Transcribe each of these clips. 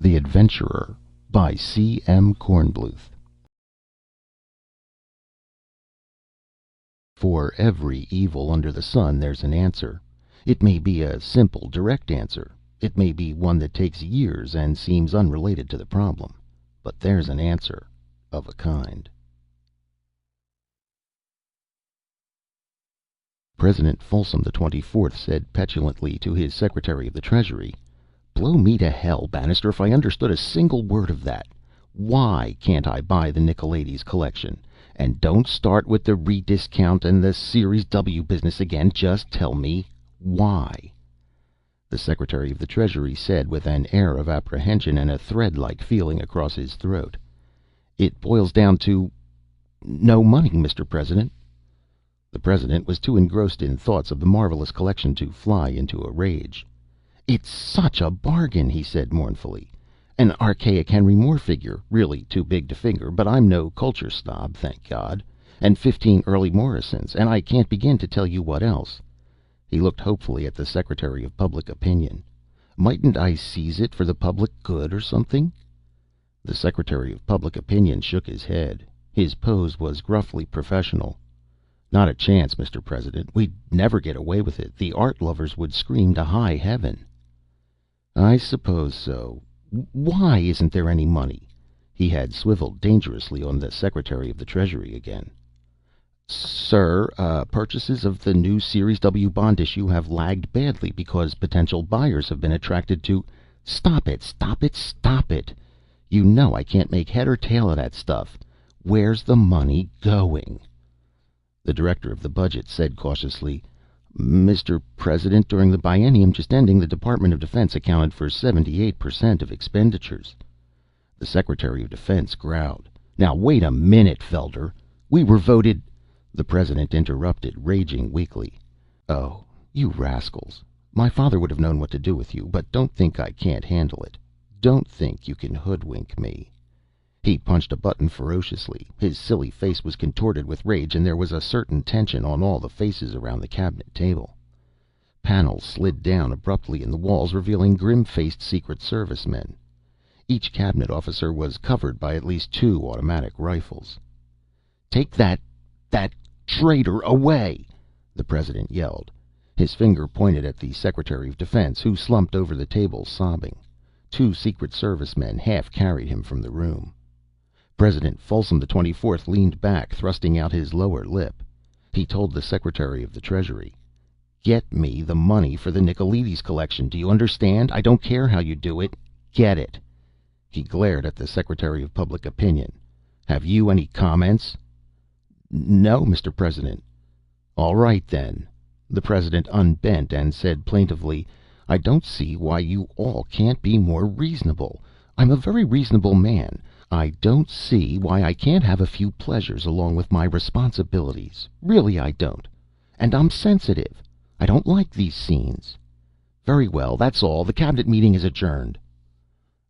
The Adventurer by C.M. Kornbluth. For every evil under the sun there's an answer. It may be a simple, direct answer. It may be one that takes years and seems unrelated to the problem. But there's an answer of a kind. President Folsom the 24th said petulantly to his Secretary of the Treasury, "Blow me to hell, Bannister, if I understood a single word of that. Why can't I buy the Nicolaides collection? And don't start with the rediscount and the Series W business again. Just tell me why." The Secretary of the Treasury said with an air of apprehension and a thread-like feeling across his throat, "It boils down to no money, Mr. President." The President was too engrossed in thoughts of the marvelous collection to fly into a rage. "It's such a bargain," he said mournfully. "An archaic Henry Moore figure, really too big to finger, but I'm no culture snob, thank God. And 15 early Morrisons, and I can't begin to tell you what else." He looked hopefully at the Secretary of Public Opinion. "Mightn't I seize it for the public good or something?" The Secretary of Public Opinion shook his head. His pose was gruffly professional. "Not a chance, Mr. President. We'd never get away with it. The art lovers would scream to high heaven." "I suppose so. Why isn't there any money?" He had swiveled dangerously on the Secretary of the Treasury again. "Sir, purchases of the new Series W bond issue have lagged badly because potential buyers have been attracted to—" "Stop it, stop it, stop it! You know I can't make head or tail of that stuff. Where's the money going?" The Director of the Budget said cautiously, "Mr. President, during the biennium just ending, the Department of Defense accounted for 78% of expenditures." The Secretary of Defense growled, "Now wait a minute, Felder. We were voted—" The President interrupted, raging weakly, "Oh, you rascals. My father would have known what to do with you, but don't think I can't handle it. Don't think you can hoodwink me." He punched a button ferociously. His silly face was contorted with rage, and there was a certain tension on all the faces around the cabinet table. Panels slid down abruptly in the walls, revealing grim-faced Secret Service men. Each cabinet officer was covered by at least 2 automatic rifles. "Take that traitor away!" the President yelled. His finger pointed at the Secretary of Defense, who slumped over the table sobbing. 2 Secret Service men half carried him from the room. President Folsom the 24th leaned back, thrusting out his lower lip. He told the Secretary of the Treasury, "Get me the money for the Nicolaides collection. Do you understand? I don't care how you do it. Get it." He glared at the Secretary of Public Opinion. "Have you any comments?" "No, Mr. President." "All right, then." The President unbent and said plaintively, "I don't see why you all can't be more reasonable. I'm a very reasonable man. I don't see why I can't have a few pleasures along with my responsibilities. Really, I don't. And I'm sensitive. I don't like these scenes. Very well, that's all. The cabinet meeting is adjourned."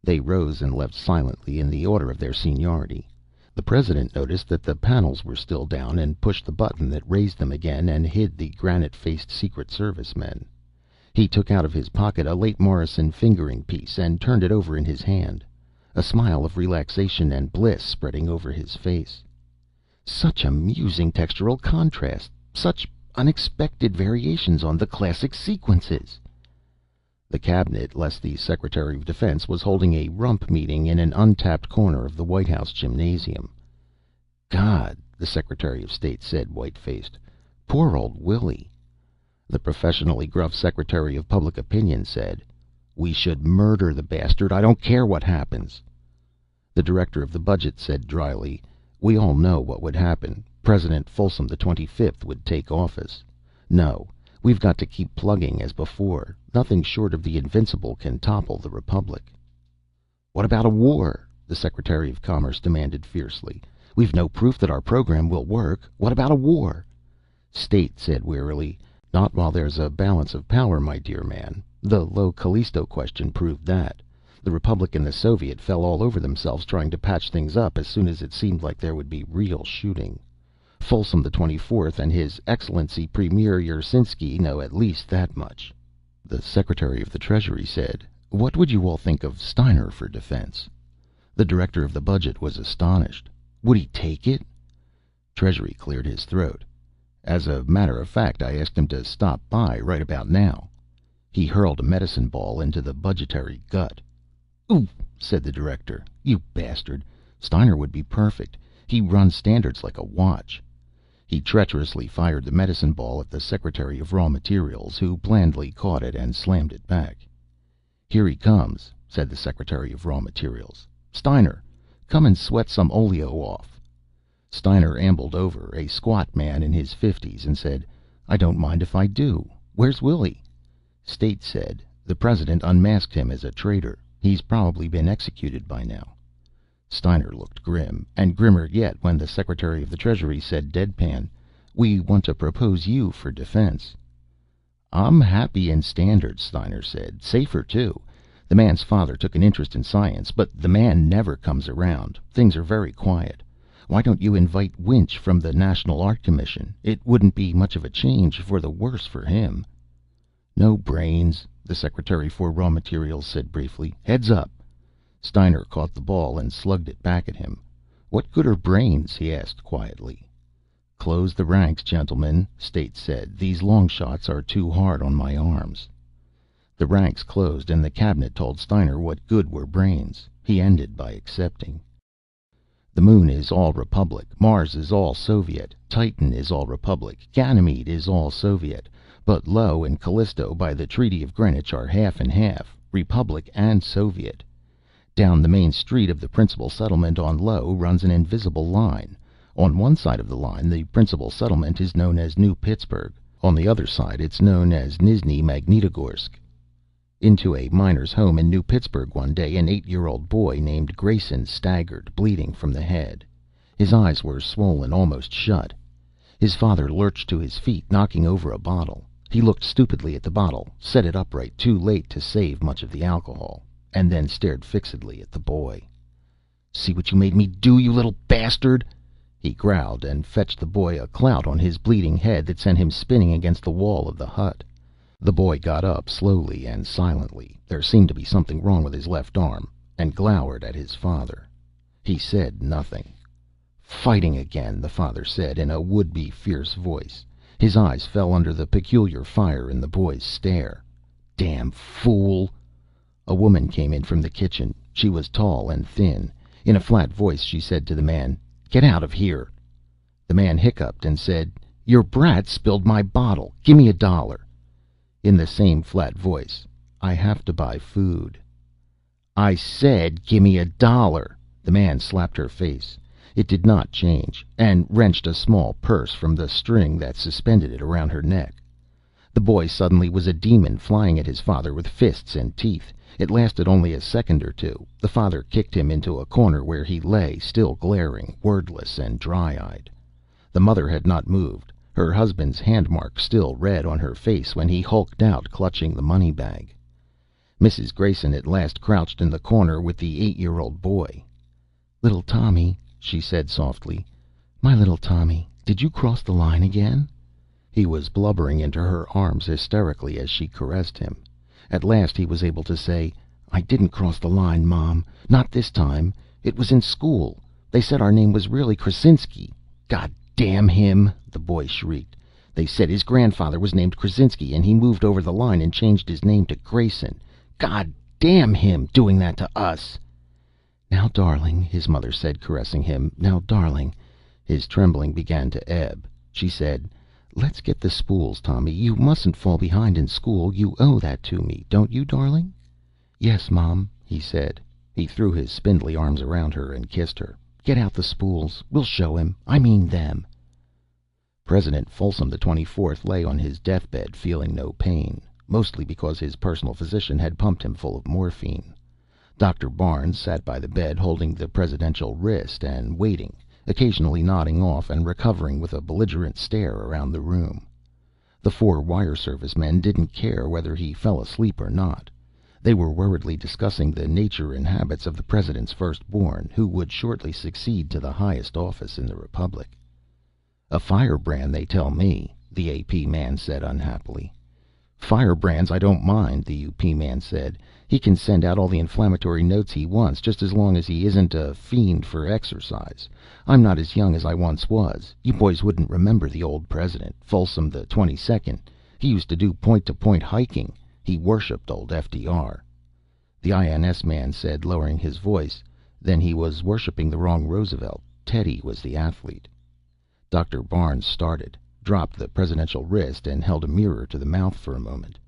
They rose and left silently in the order of their seniority. The President noticed that the panels were still down and pushed the button that raised them again and hid the granite-faced Secret Service men. He took out of his pocket a late Morrison fingering piece and turned it over in his hand, a smile of relaxation and bliss spreading over his face. Such amusing textural contrast, such unexpected variations on the classic sequences. The cabinet, less the Secretary of Defense, was holding a rump meeting in an untapped corner of the White House gymnasium. "God," the Secretary of State said, white-faced. "Poor old Willie." The professionally gruff Secretary of Public Opinion said, "We should murder the bastard. I don't care what happens." The Director of the Budget said dryly, "We all know what would happen. President Folsom the 25th would take office. No, we've got to keep plugging as before. Nothing short of the invincible can topple the Republic." "What about a war?" the Secretary of Commerce demanded fiercely. "We've no proof that our program will work. What about a war?" State said wearily, "Not while there's a balance of power, my dear man. The Low Callisto question proved that. The Republic and the Soviet fell all over themselves trying to patch things up as soon as it seemed like there would be real shooting. Folsom the 24th and His Excellency Premier Yersinsky know at least that much." The Secretary of the Treasury said, What would you all think of Steiner for defense? The director of the budget was astonished. Would he take it? Treasury cleared his throat. As a matter of fact, I asked him to stop by right about now. He hurled a medicine ball into the budgetary gut. "Ooh," said the director. "You bastard. Steiner would be perfect. He runs standards like a watch." He treacherously fired the medicine ball at the Secretary of Raw Materials, who blandly caught it and slammed it back. "Here he comes," said the Secretary of Raw Materials. "Steiner, come and sweat some oleo off." Steiner ambled over, a squat man in his 50s, and said, "I don't mind if I do. Where's Willie?" State said, "The president unmasked him as a traitor. He's probably been executed by now." Steiner looked grim, and grimmer yet when the Secretary of the Treasury said deadpan, "We want to propose you for defense." "I'm happy in standards," Steiner said. "Safer, too. The man's father took an interest in science, but the man never comes around. Things are very quiet. Why don't you invite Winch from the National Art Commission? It wouldn't be much of a change for the worse for him." "No brains," the Secretary for Raw Materials said briefly. "Heads up." Steiner caught the ball and slugged it back at him. "What good are brains?" he asked quietly. "Close the ranks, gentlemen," State said. "These long shots are too hard on my arms." The ranks closed, and the cabinet told Steiner what good were brains. He ended by accepting. "The moon is all Republic, Mars is all Soviet, Titan is all Republic, Ganymede is all Soviet, but Io and Callisto by the Treaty of Greenwich are half and half, Republic and Soviet. Down the main street of the principal settlement on Io runs an invisible line. On one side of the line, the principal settlement is known as New Pittsburgh. On the other side, it's known as Nizhny Magnitogorsk." Into a miner's home in New Pittsburgh one day an 8-year-old boy named Grayson staggered, bleeding from the head. His eyes were swollen almost shut. His father lurched to his feet, knocking over a bottle. He looked stupidly at the bottle, set it upright too late to save much of the alcohol, and then stared fixedly at the boy. "See what you made me do, you little bastard!" he growled, and fetched the boy a clout on his bleeding head that sent him spinning against the wall of the hut. The boy got up slowly and silently, there seemed to be something wrong with his left arm, and glowered at his father. He said nothing. "Fighting again," the father said in a would-be fierce voice. His eyes fell under the peculiar fire in the boy's stare. "Damn fool!" A woman came in from the kitchen. She was tall and thin. In a flat voice she said to the man, "Get out of here." The man hiccuped and said, "Your brat spilled my bottle. Give me $1." In the same flat voice, "I have to buy food." "I said, gimme $1." The man slapped her face. It did not change, and wrenched a small purse from the string that suspended it around her neck. The boy suddenly was a demon, flying at his father with fists and teeth. It lasted only a second or two. The father kicked him into a corner where he lay, still glaring, wordless and dry-eyed. The mother had not moved, her husband's hand-mark still red on her face when he hulked out, clutching the money bag. Mrs. Grayson at last crouched in the corner with the 8-year-old boy. "Little Tommy," she said softly. "My little Tommy, did you cross the line again?" He was blubbering into her arms hysterically as she caressed him. At last he was able to say, "I didn't cross the line, Mom. Not this time. It was in school. They said our name was really Krasinski." "God damn him!" the boy shrieked. "They said his grandfather was named Krasinski, and he moved over the line and changed his name to Grayson. God damn him, doing that to us!" "Now, darling," his mother said, caressing him. "Now, darling." His trembling began to ebb. She said, "Let's get the spools, Tommy. You mustn't fall behind in school. You owe that to me, don't you, darling?" "Yes, Mom," he said. He threw his spindly arms around her and kissed her. "Get out the spools. We'll show him. I mean them." President Folsom the 24th lay on his deathbed, feeling no pain, mostly because his personal physician had pumped him full of morphine. Dr. Barnes sat by the bed, holding the presidential wrist and waiting, occasionally nodding off and recovering with a belligerent stare around the room. The 4 wire service men didn't care whether he fell asleep or not. They were worriedly discussing the nature and habits of the president's firstborn, who would shortly succeed to the highest office in the republic. "A firebrand, they tell me," the AP man said unhappily. "Firebrands I don't mind," the UP man said. "He can send out all the inflammatory notes he wants, just as long as he isn't a fiend for exercise. I'm not as young as I once was. You boys wouldn't remember the old president, Folsom the 22nd. He used to do point-to-point hiking. He worshipped old FDR." The INS man said, lowering his voice, "Then he was worshipping the wrong Roosevelt. Teddy was the athlete." Dr. Barnes started, dropped the presidential wrist, and held a mirror to the mouth for a moment.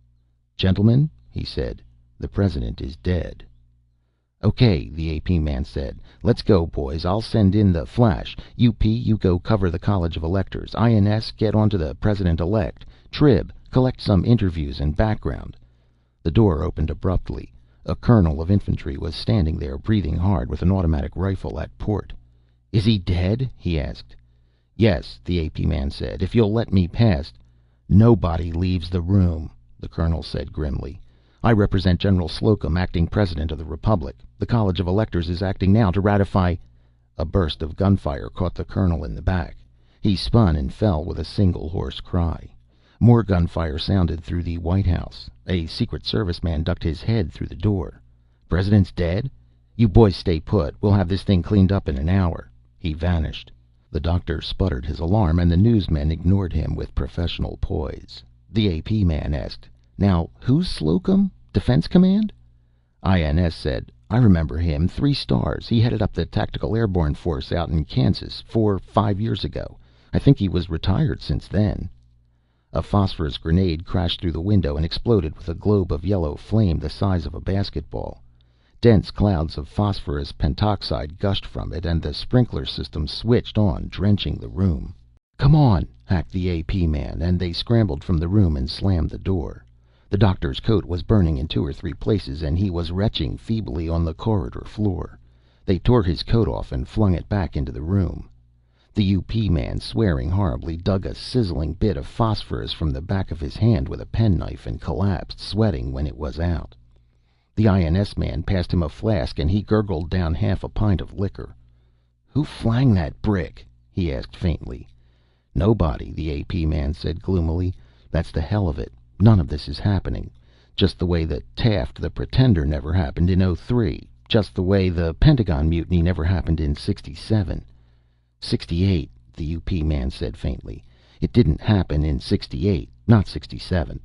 "Gentlemen," he said, "the president is dead." "Okay," the AP man said. "Let's go, boys. I'll send in the flash. UP, you go cover the College of Electors. INS, get onto the president-elect. Trib, collect some interviews and background." The door opened abruptly. A colonel of infantry was standing there, breathing hard, with an automatic rifle at port. "Is he dead?" he asked. "Yes," the AP man said. "If you'll let me pass." "Nobody leaves the room," the colonel said grimly. "I represent General Slocum, acting president of the Republic. The College of Electors is acting now to ratify—" A burst of gunfire caught the colonel in the back. He spun and fell with a single hoarse cry. More gunfire sounded through the White House. A Secret Service man ducked his head through the door. "President's dead? You boys stay put. We'll have this thing cleaned up in an hour." He vanished. The doctor sputtered his alarm, and the newsmen ignored him with professional poise. The AP man asked, "Now, who's Slocum? Defense Command?" INS said, "I remember him. 3 stars. He headed up the Tactical Airborne Force out in Kansas 4-5 years ago. I think he was retired since then." A phosphorus grenade crashed through the window and exploded with a globe of yellow flame the size of a basketball. Dense clouds of phosphorus pentoxide gushed from it, and the sprinkler system switched on, drenching the room. "Come on," hacked the AP man, and they scrambled from the room and slammed the door. The doctor's coat was burning in 2 or 3 places, and he was retching feebly on the corridor floor. They tore his coat off and flung it back into the room. The UP man, swearing horribly, dug a sizzling bit of phosphorus from the back of his hand with a penknife and collapsed, sweating, when it was out. The INS man passed him a flask, and he gurgled down half a pint of liquor. "Who flang that brick?" he asked faintly. "Nobody," the AP man said gloomily. "That's the hell of it. None of this is happening. Just the way that Taft the Pretender never happened in '03. Just the way the Pentagon Mutiny never happened in '67. '68, the UP man said faintly. "It didn't happen in '68, not '67.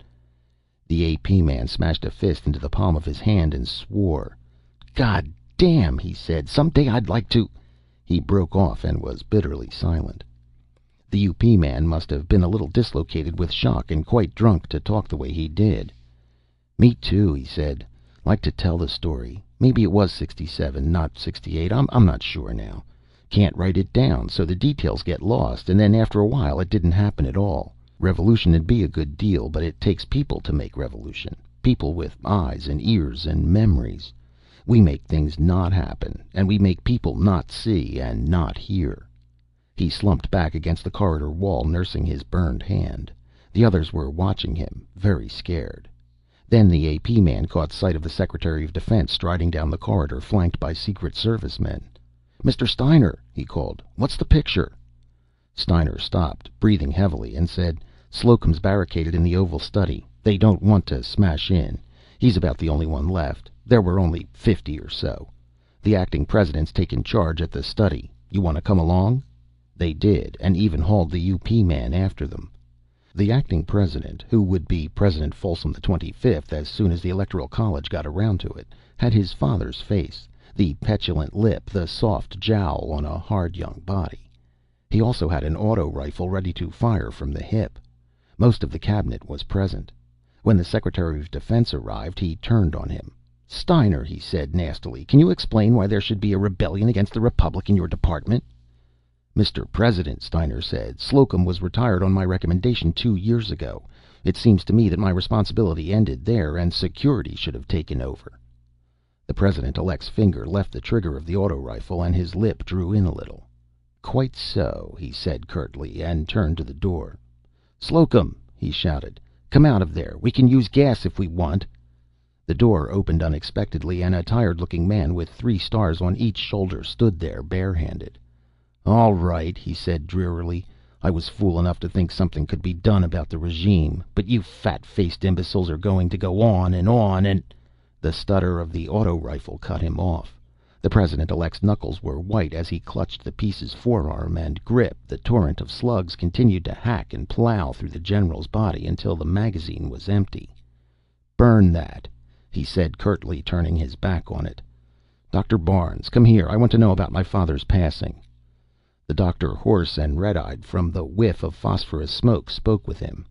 The AP man smashed a fist into the palm of his hand and swore. "God damn," he said. "Some day I'd like to—" He broke off and was bitterly silent. The UP man must have been a little dislocated with shock and quite drunk to talk the way he did. "Me too," he said. "Like to tell the story. Maybe it was '67, not '68. I'm not sure now. Can't write it down, so the details get lost, and then after a while it didn't happen at all. Revolution'd be a good deal, but it takes people to make revolution. People with eyes and ears and memories. We make things not happen, and we make people not see and not hear." He slumped back against the corridor wall, nursing his burned hand. The others were watching him, very scared. Then the AP man caught sight of the Secretary of Defense striding down the corridor, flanked by Secret Service men. "Mr. Steiner," he called, "what's the picture?" Steiner stopped, breathing heavily, and said, "Slocum's barricaded in the Oval Study. They don't want to smash in. He's about the only one left. There were only 50 or so. The acting president's taken charge at the study. You want to come along?" They did, and even hauled the UP man after them. The acting president, who would be President Folsom the 25th as soon as the Electoral College got around to it, had his father's face, the petulant lip, the soft jowl on a hard young body. He also had an auto rifle ready to fire from the hip. Most of the cabinet was present. When the Secretary of Defense arrived, he turned on him. "Steiner," he said nastily, "can you explain why there should be a rebellion against the Republic in your department?" "Mr. President," Steiner said, "Slocum was retired on my recommendation 2 years ago. It seems to me that my responsibility ended there, and security should have taken over." The President-elect's finger left the trigger of the auto rifle, and his lip drew in a little. "Quite so," he said curtly, and turned to the door. "Slocum," he shouted, "come out of there. We can use gas if we want." The door opened unexpectedly, and a tired-looking man with 3 stars on each shoulder stood there, barehanded. "All right," he said drearily. I was fool enough to think something could be done about the regime, but you fat-faced imbeciles are going to go on and... The stutter of the auto rifle cut him off. The President-elect's knuckles were white as he clutched the piece's forearm and grip. The torrent of slugs continued to hack and plow through the general's body until the magazine was empty. "Burn that," he said curtly, turning his back on it. "Dr. Barnes, come here. I want to know about my father's passing." The doctor, hoarse and red-eyed from the whiff of phosphorus smoke, spoke with him.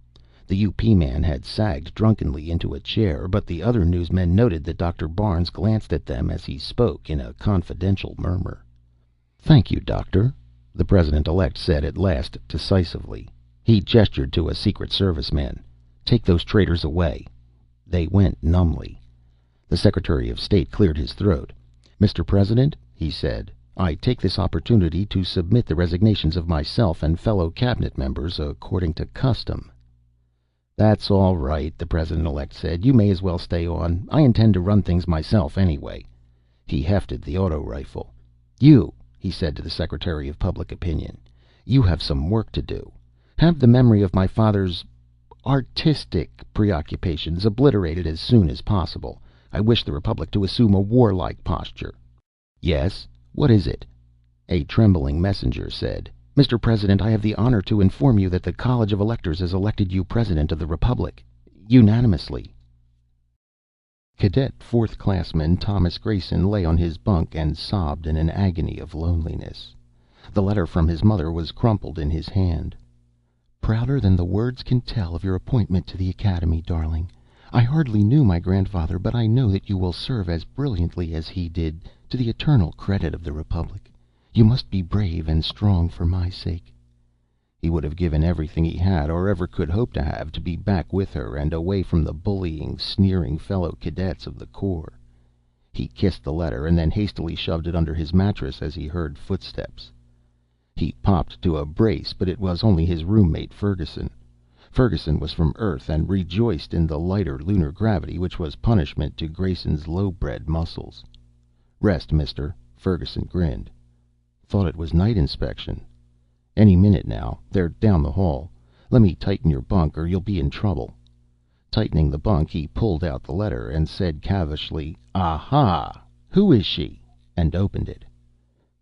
The UP man had sagged drunkenly into a chair, but the other newsmen noted that Dr. Barnes glanced at them as he spoke in a confidential murmur. "Thank you, Doctor," the President-elect said at last decisively. He gestured to a Secret Service man. "Take those traitors away." They went numbly. The Secretary of State cleared his throat. "Mr. President," he said, "I take this opportunity to submit the resignations of myself and fellow cabinet members according to custom." "That's all right," the President-elect said. "You may as well stay on. I intend to run things myself anyway." He hefted the auto rifle. "You," he said to the Secretary of Public Opinion, "you have some work to do. Have the memory of my father's artistic preoccupations obliterated as soon as possible. I wish the Republic to assume a warlike posture." "Yes? What is it?" A trembling messenger said, "Mr. President, I have the honor to inform you that the College of Electors has elected you President of the Republic. Unanimously." Cadet Fourth Classman Thomas Grayson lay on his bunk and sobbed in an agony of loneliness. The letter from his mother was crumpled in his hand. "Prouder than the words can tell of your appointment to the Academy, darling. I hardly knew my grandfather, but I know that you will serve as brilliantly as he did, to the eternal credit of the Republic. You must be brave and strong for my sake." He would have given everything he had, or ever could hope to have, to be back with her and away from the bullying, sneering fellow cadets of the Corps. He kissed the letter and then hastily shoved it under his mattress as he heard footsteps. He popped to a brace, but it was only his roommate Ferguson. Ferguson was from Earth and rejoiced in the lighter lunar gravity, which was punishment to Grayson's low-bred muscles. "Rest, mister," Ferguson grinned. "Thought it was night inspection." "Any minute now. They're down the hall. Let me tighten your bunk or you'll be in trouble." Tightening the bunk, he pulled out the letter and said calvishly, "Aha! Who is she?" and opened it.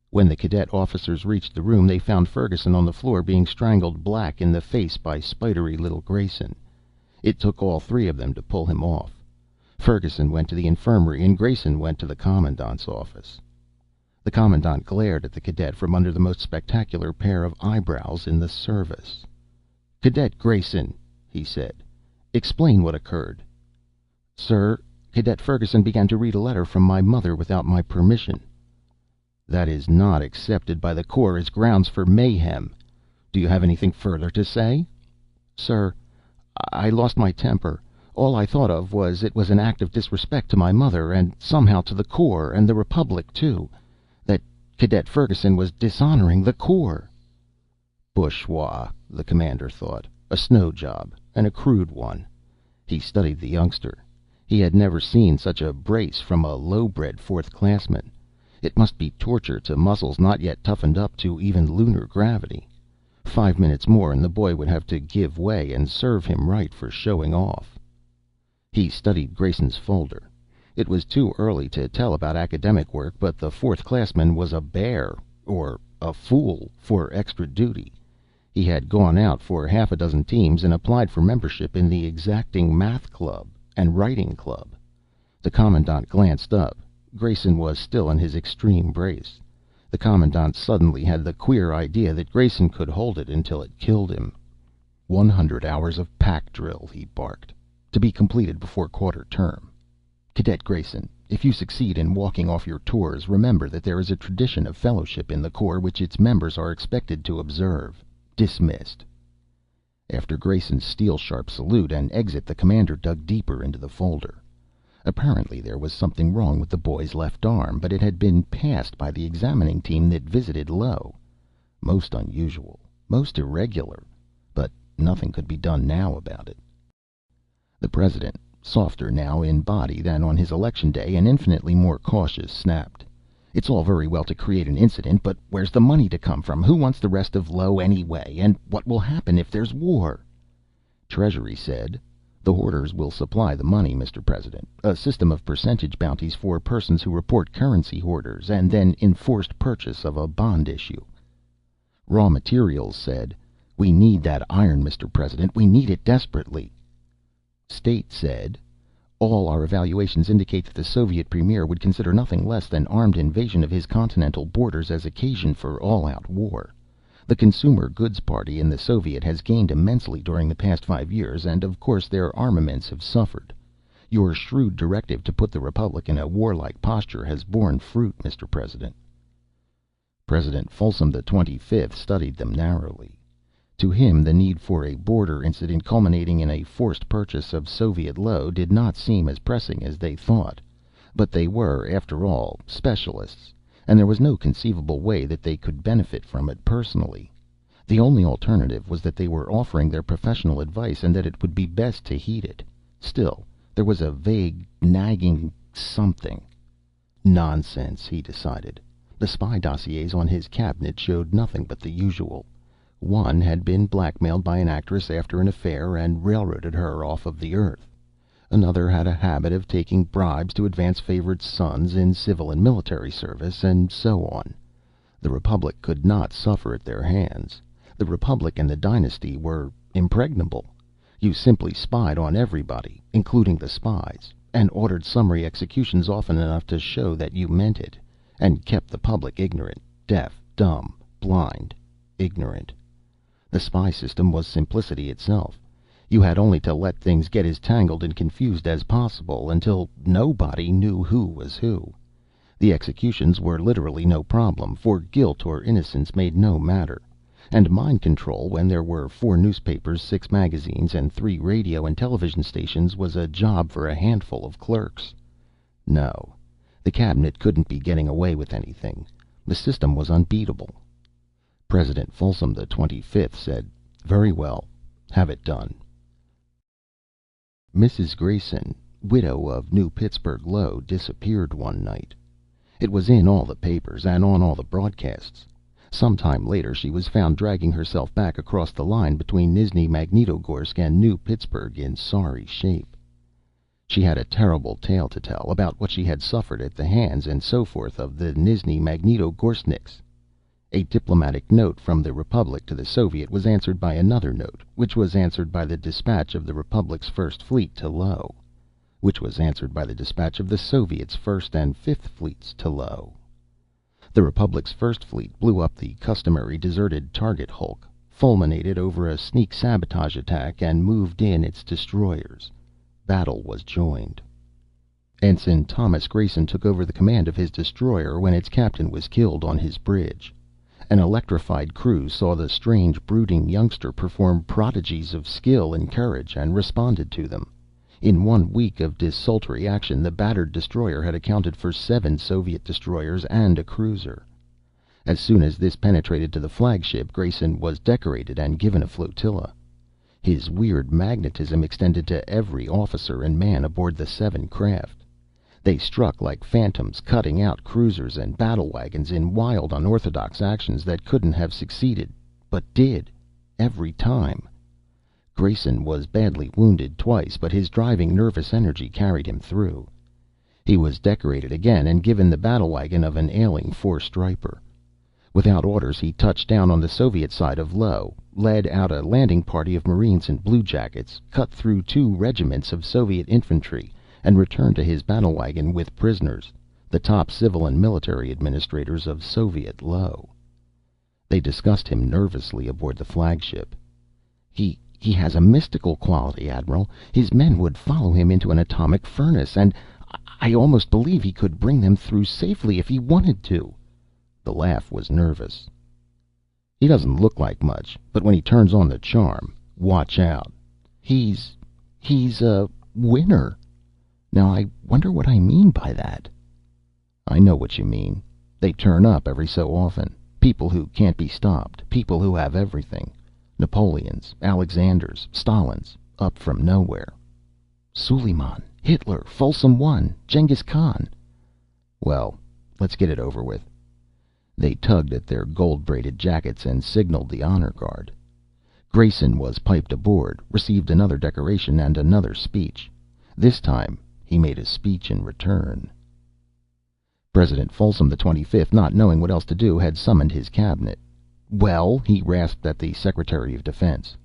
When the cadet officers reached the room, they found Ferguson on the floor being strangled black in the face by spidery little Grayson. It took all three of them to pull him off. Ferguson went to the infirmary and Grayson went to the commandant's office. The commandant glared at the cadet from under the most spectacular pair of eyebrows in the service. "Cadet Grayson," he said, "explain what occurred." "Sir, Cadet Ferguson began to read a letter from my mother without my permission." "That is not accepted by the Corps as grounds for mayhem. Do you have anything further to say?" "Sir, I lost my temper. All I thought of was it was an act of disrespect to my mother, and somehow to the Corps, and the Republic, too. That Cadet Ferguson was dishonoring the Corps." Bourgeois, the commander thought. A snow job, and a crude one. He studied the youngster. He had never seen such a brace from a low-bred fourth classman. It must be torture to muscles not yet toughened up to even lunar gravity. 5 minutes more and the boy would have to give way, and serve him right for showing off. He studied Grayson's folder. It was too early to tell about academic work, but the fourth classman was a bear, or a fool, for extra duty. He had gone out for half a dozen teams and applied for membership in the exacting math club and writing club. The commandant glanced up. Grayson was still in his extreme brace. The commandant suddenly had the queer idea that Grayson could hold it until it killed him. 100 hours of pack drill, he barked, to be completed before quarter term. "Cadet Grayson, if you succeed in walking off your tours, remember that there is a tradition of fellowship in the Corps which its members are expected to observe. Dismissed." After Grayson's steel-sharp salute and exit, the commander dug deeper into the folder. Apparently there was something wrong with the boy's left arm, but it had been passed by the examining team that visited Low. Most unusual, most irregular, but nothing could be done now about it. The president, softer now in body than on his election day and infinitely more cautious, snapped, It's all very well to create an incident, but where's the money to come from? Who wants the rest of Low anyway? And what will happen if there's war?" Treasury said, "The hoarders will supply the money, Mr. President. A system of percentage bounties for persons who report currency hoarders, and then enforced purchase of a bond issue." Raw Materials said, "We need that iron, Mr. President. We need it desperately." State said, "All our evaluations indicate that the Soviet Premier would consider nothing less than armed invasion of his continental borders as occasion for all-out war. The Consumer Goods Party in the Soviet has gained immensely during the past 5 years, and of course their armaments have suffered. Your shrewd directive to put the Republic in a warlike posture has borne fruit, Mr. President." President Folsom XXV studied them narrowly. To him, the need for a border incident culminating in a forced purchase of Soviet Low did not seem as pressing as they thought. But they were, after all, specialists, and there was no conceivable way that they could benefit from it personally. The only alternative was that they were offering their professional advice and that it would be best to heed it. Still, there was a vague, nagging something. Nonsense, he decided. The spy dossiers on his cabinet showed nothing but the usual. One had been blackmailed by an actress after an affair and railroaded her off of the earth. Another had a habit of taking bribes to advance favorite sons in civil and military service, and so on. The Republic could not suffer at their hands. The Republic and the dynasty were impregnable. You simply spied on everybody, including the spies, and ordered summary executions often enough to show that you meant it, and kept the public ignorant, deaf, dumb, blind, ignorant. The spy system was simplicity itself. You had only to let things get as tangled and confused as possible, until nobody knew who was who. The executions were literally no problem, for guilt or innocence made no matter. And mind control, when there were 4 newspapers, 6 magazines, and 3 radio and television stations, was a job for a handful of clerks. No, the cabinet couldn't be getting away with anything. The system was unbeatable. President Folsom XXV said, "Very well. Have it done." Mrs. Grayson, widow of New Pittsburgh Low, disappeared one night. It was in all the papers and on all the broadcasts. Some time later she was found dragging herself back across the line between Nizhny Magnitogorsk and New Pittsburgh in sorry shape. She had a terrible tale to tell about what she had suffered at the hands and so forth of the Nizhny Magnitogorskniks. A diplomatic note from the Republic to the Soviet was answered by another note, which was answered by the dispatch of the Republic's First Fleet to Low, which was answered by the dispatch of the Soviet's First and Fifth Fleets to Low. The Republic's First Fleet blew up the customary deserted target hulk, fulminated over a sneak sabotage attack, and moved in its destroyers. Battle was joined. Ensign Thomas Grayson took over the command of his destroyer when its captain was killed on his bridge. An electrified crew saw the strange, brooding youngster perform prodigies of skill and courage, and responded to them. In 1 week of desultory action, the battered destroyer had accounted for 7 Soviet destroyers and a cruiser. As soon as this penetrated to the flagship, Grayson was decorated and given a flotilla. His weird magnetism extended to every officer and man aboard the 7 craft. They struck like phantoms, cutting out cruisers and battle wagons in wild, unorthodox actions that couldn't have succeeded, but did, every time. Grayson was badly wounded twice, but his driving, nervous energy carried him through. He was decorated again and given the battle wagon of an ailing 4-striper. Without orders, he touched down on the Soviet side of Low, led out a landing party of Marines and bluejackets, cut through 2 regiments of Soviet infantry, and returned to his battle wagon with prisoners, the top civil and military administrators of Soviet Low. They discussed him nervously aboard the flagship. He has a mystical quality, Admiral. His men would follow him into an atomic furnace, and I almost believe he could bring them through safely if he wanted to." The laugh was nervous. "He doesn't look like much, but when he turns on the charm, watch out. He's a winner. Now, I wonder what I mean by that." "I know what you mean. They turn up every so often. People who can't be stopped. People who have everything. Napoleons, Alexanders, Stalins, up from nowhere." "Suleiman, Hitler, Folsom I, Genghis Khan." "Well, Let's get it over with." They tugged at their gold-braided jackets and signaled the honor guard. Grayson was piped aboard, received another decoration and another speech. This time he made a speech in return. President Folsom XXV, not knowing what else to do, had summoned his cabinet. "Well?" he rasped at the Secretary of Defense.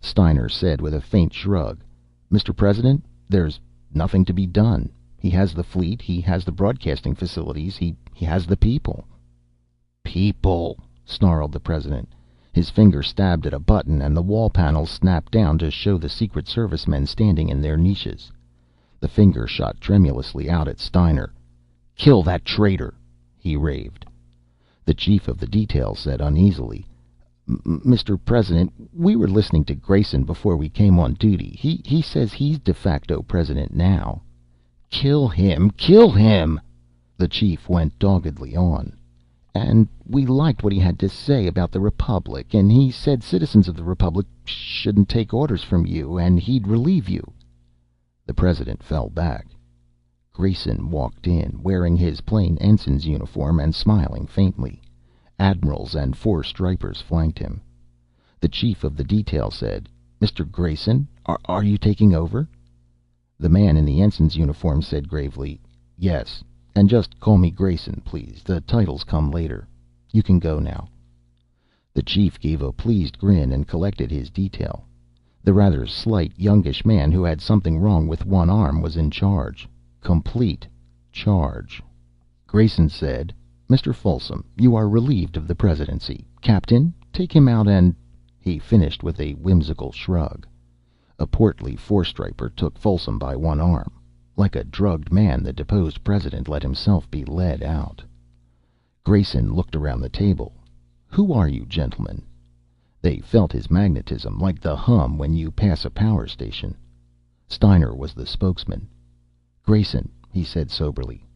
Steiner said with a faint shrug, "Mr. President, there's nothing to be done. He has the fleet, he has the broadcasting facilities, he has the people." "People!" snarled the President. His finger stabbed at a button and the wall panels snapped down to show the Secret Service men standing in their niches. The finger shot tremulously out at Steiner. "Kill that traitor!" he raved. The chief of the detail said uneasily, "Mr. President, we were listening to Grayson before we came on duty. He says he's de facto president now." "Kill him! Kill him!" the chief went doggedly on. "And we liked what he had to say about the Republic, and he said citizens of the Republic shouldn't take orders from you, and he'd relieve you." The President fell back. Grayson walked in, wearing his plain ensign's uniform and smiling faintly. Admirals and 4 stripers flanked him. The chief of the detail said, "Mr. Grayson, are you taking over?" The man in the ensign's uniform said gravely, "Yes. And just call me Grayson, please. The titles come later. You can go now." The chief gave a pleased grin and collected his detail. The rather slight, youngish man who had something wrong with one arm was in charge. Complete charge. Grayson said, "Mr. Folsom, you are relieved of the presidency. Captain, take him out and—" He finished with a whimsical shrug. A portly 4-striper took Folsom by one arm. Like a drugged man, the deposed president let himself be led out. Grayson looked around the table. "Who are you, gentlemen?" They felt his magnetism, like the hum when you pass a power station. Steiner was the spokesman. "Grayson," he said soberly,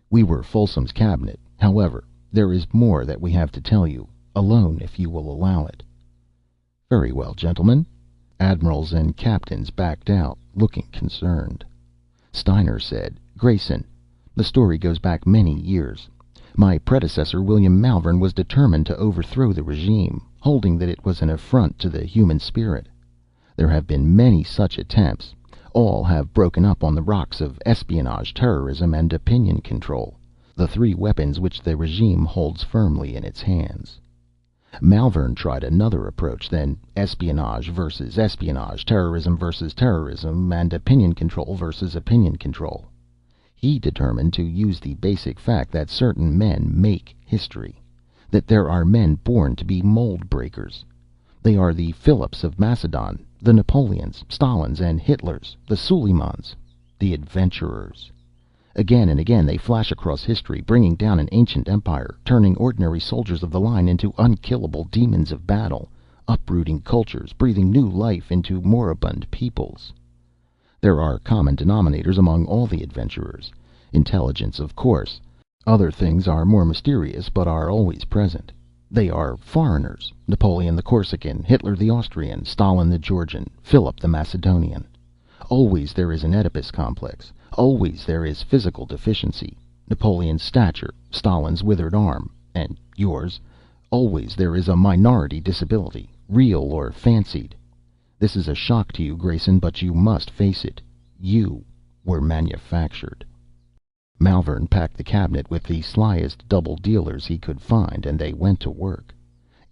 "we were Folsom's cabinet. However, there is more that we have to tell you, alone if you will allow it." "Very well, gentlemen." Admirals and captains backed out, looking concerned. Steiner said, "Grayson, the story goes back many years. My predecessor, William Malvern, was determined to overthrow the regime, holding that it was an affront to the human spirit. There have been many such attempts. All have broken up on the rocks of espionage, terrorism, and opinion control, the 3 weapons which the regime holds firmly in its hands. Malvern tried another approach than espionage versus espionage, terrorism versus terrorism, and opinion control versus opinion control. He determined to use the basic fact that certain men make history, that there are men born to be mold breakers. They are the Philips of Macedon, the Napoleons, Stalins, and Hitlers, the Suleimans, the adventurers. Again and again they flash across history, bringing down an ancient empire, turning ordinary soldiers of the line into unkillable demons of battle, uprooting cultures, breathing new life into moribund peoples. There are common denominators among all the adventurers. Intelligence, of course. Other things are more mysterious, but are always present. They are foreigners: Napoleon the Corsican, Hitler the Austrian, Stalin the Georgian, Philip the Macedonian. Always there is an Oedipus complex. Always there is physical deficiency: Napoleon's stature, Stalin's withered arm, and yours. Always there is a minority disability, real or fancied. This is a shock to you, Grayson, but you must face it. You were manufactured." Malvern packed the cabinet with the slyest double dealers he could find, and they went to work.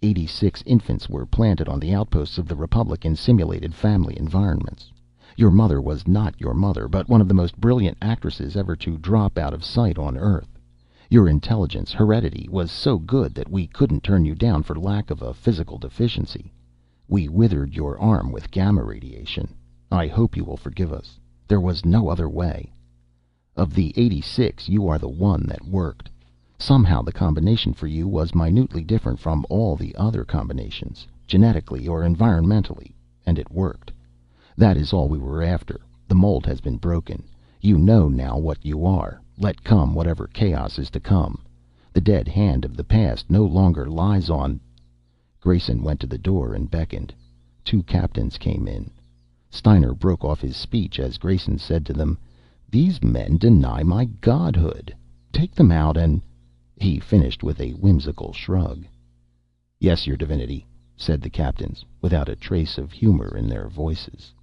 86 infants were planted on the outposts of the Republic in simulated family environments. Your mother was not your mother, but one of the most brilliant actresses ever to drop out of sight on Earth. Your intelligence, heredity, was so good that we couldn't turn you down for lack of a physical deficiency. We withered your arm with gamma radiation. I hope you will forgive us. There was no other way. Of the 86, you are the one that worked. Somehow the combination for you was minutely different from all the other combinations, genetically or environmentally, and it worked. That is all we were after. The mold has been broken. You know now what you are. Let come whatever chaos is to come. The dead hand of the past no longer lies on... Grayson went to the door and beckoned. 2 captains came in. Steiner broke off his speech as Grayson said to them, "These men deny my godhood. Take them out and..." He finished with a whimsical shrug. "Yes, your divinity," said the captains, without a trace of humor in their voices.